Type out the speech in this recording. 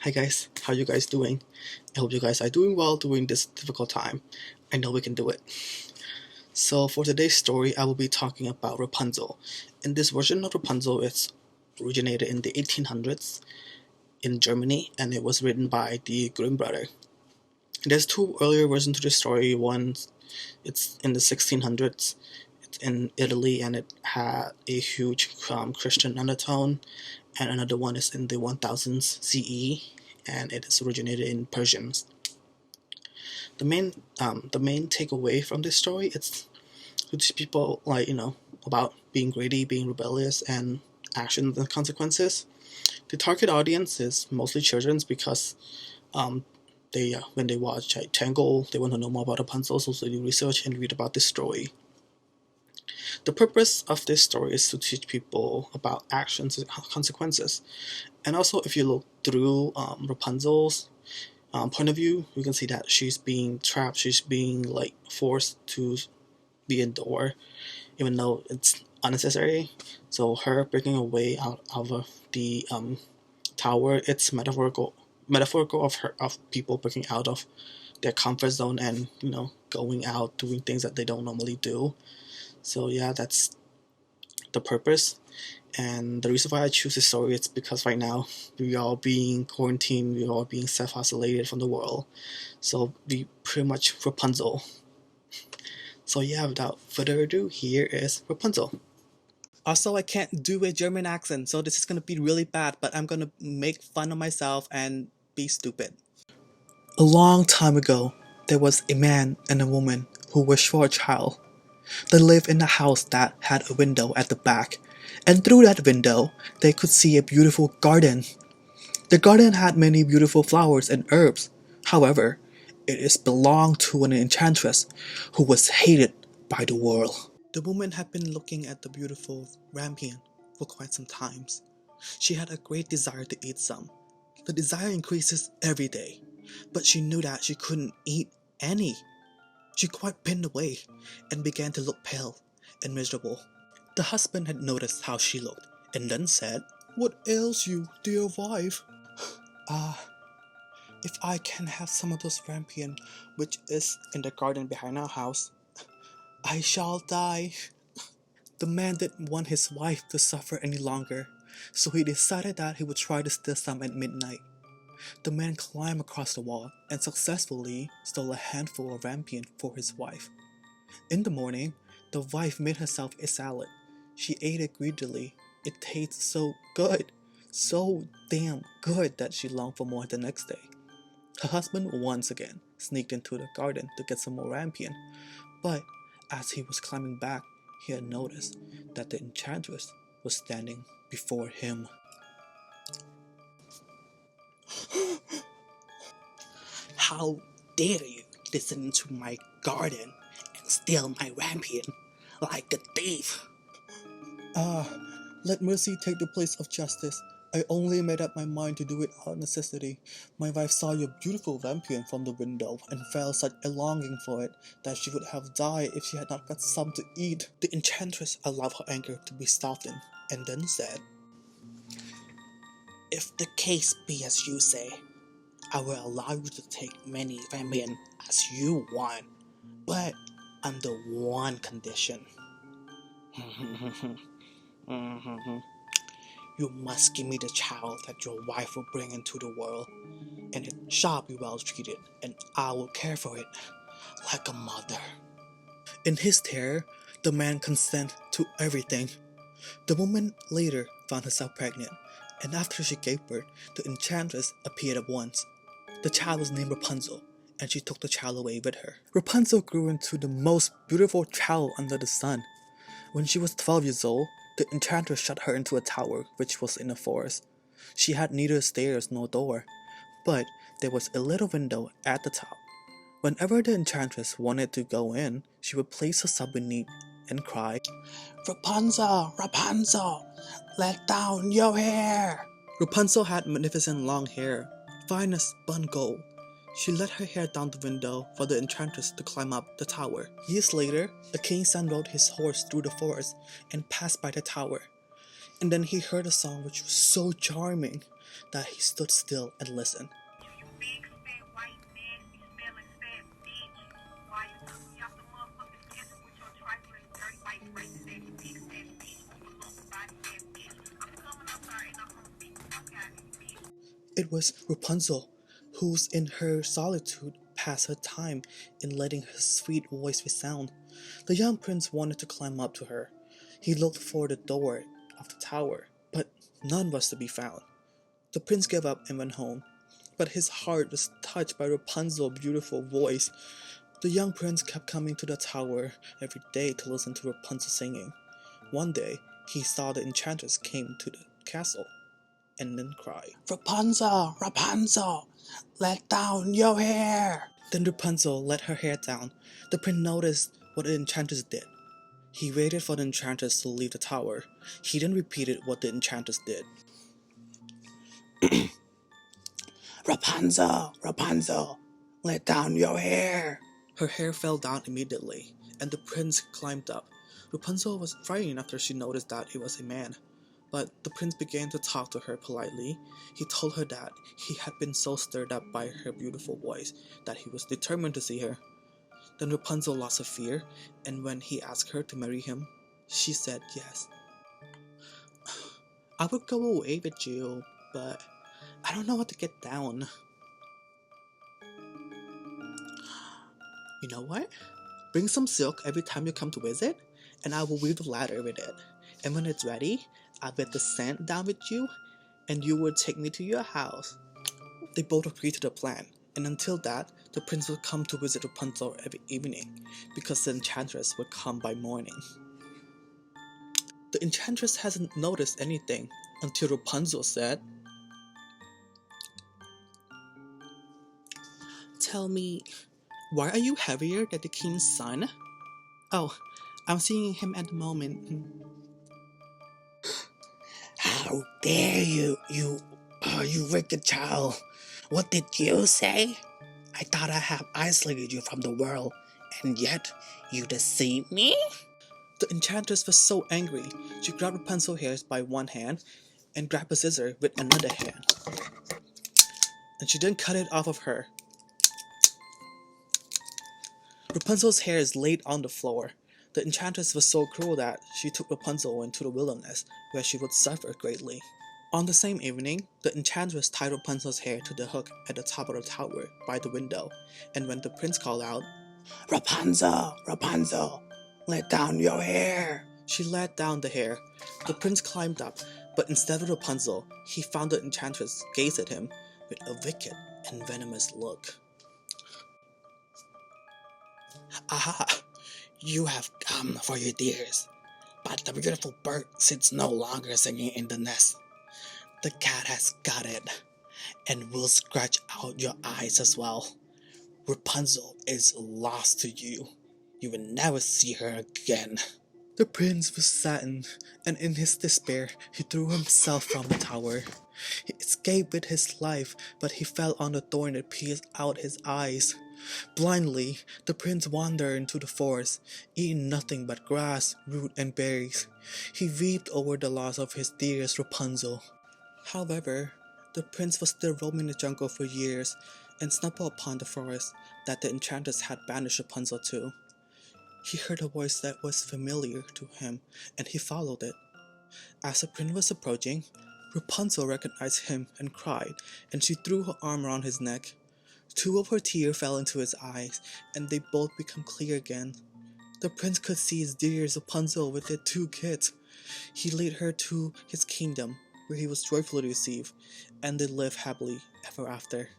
Hi guys, how you guys doing? I hope you guys are doing well during this difficult time. I know we can do it. So for today's story, I will be talking about Rapunzel. In this version of Rapunzel, it's originated in the 1800s in Germany, and it was written by the Grimm brother. There's two earlier versions to the story. One, it's in the 1600s. It's in Italy, and it had a huge Christian undertone. And another one is in the 1000s CE, and it is originated in Persian. The main takeaway from this story is to teach people about being greedy, being rebellious, and actions and consequences. The target audience is mostly children because they when they watch Tangle, they want to know more about Rapunzel, so they do research and read about this story. The purpose of this story is to teach people about actions and consequences. And also, if you look through Rapunzel's point of view, you can see that she's being trapped, she's being forced to be indoor, even though it's unnecessary. So her breaking away out of the tower, it's metaphorical of people breaking out of their comfort zone and going out doing things that they don't normally do. So yeah, that's the purpose. And the reason why I choose this story is because right now we are being quarantined, we are being self-isolated from the world. So we pretty much Rapunzel. So yeah, without further ado, here is Rapunzel. Also, I can't do a German accent, so this is gonna be really bad, but I'm gonna make fun of myself and be stupid. A long time ago, there was a man and a woman who wished for a child. They lived in a house that had a window at the back, and through that window, they could see a beautiful garden. The garden had many beautiful flowers and herbs. However, it is belonged to an enchantress who was hated by the world. The woman had been looking at the beautiful rampion for quite some time. She had a great desire to eat some. The desire increases every day, but she knew that she couldn't eat any. She quite pinned away and began to look pale and miserable. The husband had noticed how she looked and then said, "What ails you, dear wife?" Ah, if I can have some of those rampion which is in the garden behind our house, I shall die. The man didn't want his wife to suffer any longer, so he decided that he would try to steal some at midnight. The man climbed across the wall and successfully stole a handful of rampion for his wife. In the morning, the wife made herself a salad. She ate it greedily. It tasted so damn good that she longed for more the next day. Her husband once again sneaked into the garden to get some more rampion, but as he was climbing back, he had noticed that the enchantress was standing before him. "How dare you listen into my garden and steal my rampion like a thief?" Ah, let mercy take the place of justice. I only made up my mind to do it out of necessity. My wife saw your beautiful rampion from the window and felt such a longing for it that she would have died if she had not got some to eat. The enchantress allowed her anger to be softened and then said, "If the case be as you say, I will allow you to take many rampion as you want, but under one condition." "You must give me the child that your wife will bring into the world, and it shall be well treated, and I will care for it like a mother." In his terror, the man consented to everything. The woman later found herself pregnant, and after she gave birth, the enchantress appeared at once. The child was named Rapunzel, and she took the child away with her. Rapunzel grew into the most beautiful child under the sun. When she was 12 years old, the enchantress shut her into a tower which was in a forest. She had neither stairs nor door, but there was a little window at the top. Whenever the enchantress wanted to go in, she would place herself beneath and cry, "Rapunzel, Rapunzel, let down your hair." Rapunzel had magnificent long hair, fine as spun gold. She let her hair down the window for the enchantress to climb up the tower. Years later, a king's son rode his horse through the forest and passed by the tower. And then he heard a song which was so charming. that he stood still and listened. You big fat white nasty smelling fat bitch. Why you took me off the motherfucking schedule with your trifling dirty white spicy ass big fat bitch. Overload body fat bitch. I'm coming up there and I'm gonna beat the fuck out of you, bitch. It was Rapunzel, who's in her solitude passed her time in letting her sweet voice resound. The young prince wanted to climb up to her. He looked for the door of the tower, but none was to be found. The prince gave up and went home, but his heart was touched by Rapunzel's beautiful voice. The young prince kept coming to the tower every day to listen to Rapunzel singing. One day, he saw the enchantress came to the castle and then cried, "Rapunzel, Rapunzel, let down your hair!" Then Rapunzel let her hair down. The prince noticed what the enchantress did. He waited for the enchantress to leave the tower. He then repeated what the enchantress did. "Rapunzel, Rapunzel, let down your hair!" Her hair fell down immediately, and the prince climbed up. Rapunzel was frightened after she noticed that it was a man. But the prince began to talk to her politely. He told her that he had been so stirred up by her beautiful voice that he was determined to see her. Then Rapunzel lost her fear, and when he asked her to marry him, she said yes. "I would go away with you, but I don't know how to get down." "You know what? Bring some silk every time you come to visit, and I will weave the ladder with it. And when it's ready, I'll get the sand down with you, and you will take me to your house." They both agreed to the plan, and until that, the prince would come to visit Rapunzel every evening, because the enchantress would come by morning. The enchantress hasn't noticed anything until Rapunzel said, "Tell me, why are you heavier than the king's son?" "Oh, I'm seeing him at the moment." "How dare you, you wicked child! What did you say? I thought I have isolated you from the world, and yet you deceived me?" The enchantress was so angry, she grabbed Rapunzel's hair by one hand and grabbed a scissor with another hand. And she then cut it off of her. Rapunzel's hair is laid on the floor. The enchantress was so cruel that she took Rapunzel into the wilderness, where she would suffer greatly. On the same evening, the enchantress tied Rapunzel's hair to the hook at the top of the tower by the window, and when the prince called out, "Rapunzel, Rapunzel, let down your hair," she let down the hair. The prince climbed up, but instead of Rapunzel, he found the enchantress gaze at him with a wicked and venomous look. "Aha! You have come for your dears, but the beautiful bird sits no longer singing in the nest. The cat has got it, and will scratch out your eyes as well. Rapunzel is lost to you. You will never see her again." The prince was saddened, and in his despair, he threw himself from the tower. He escaped with his life, but he fell on the thorn that pierced out his eyes. Blindly, the prince wandered into the forest, eating nothing but grass, root, and berries. He wept over the loss of his dearest Rapunzel. However, the prince was still roaming the jungle for years, and stumbled upon the forest that the enchantress had banished Rapunzel to. He heard a voice that was familiar to him, and he followed it. As the prince was approaching, Rapunzel recognized him and cried, and she threw her arm around his neck. Two of her tears fell into his eyes, and they both became clear again. The prince could see his dearest Rapunzel with their two kids. He led her to his kingdom, where he was joyfully received, and they lived happily ever after.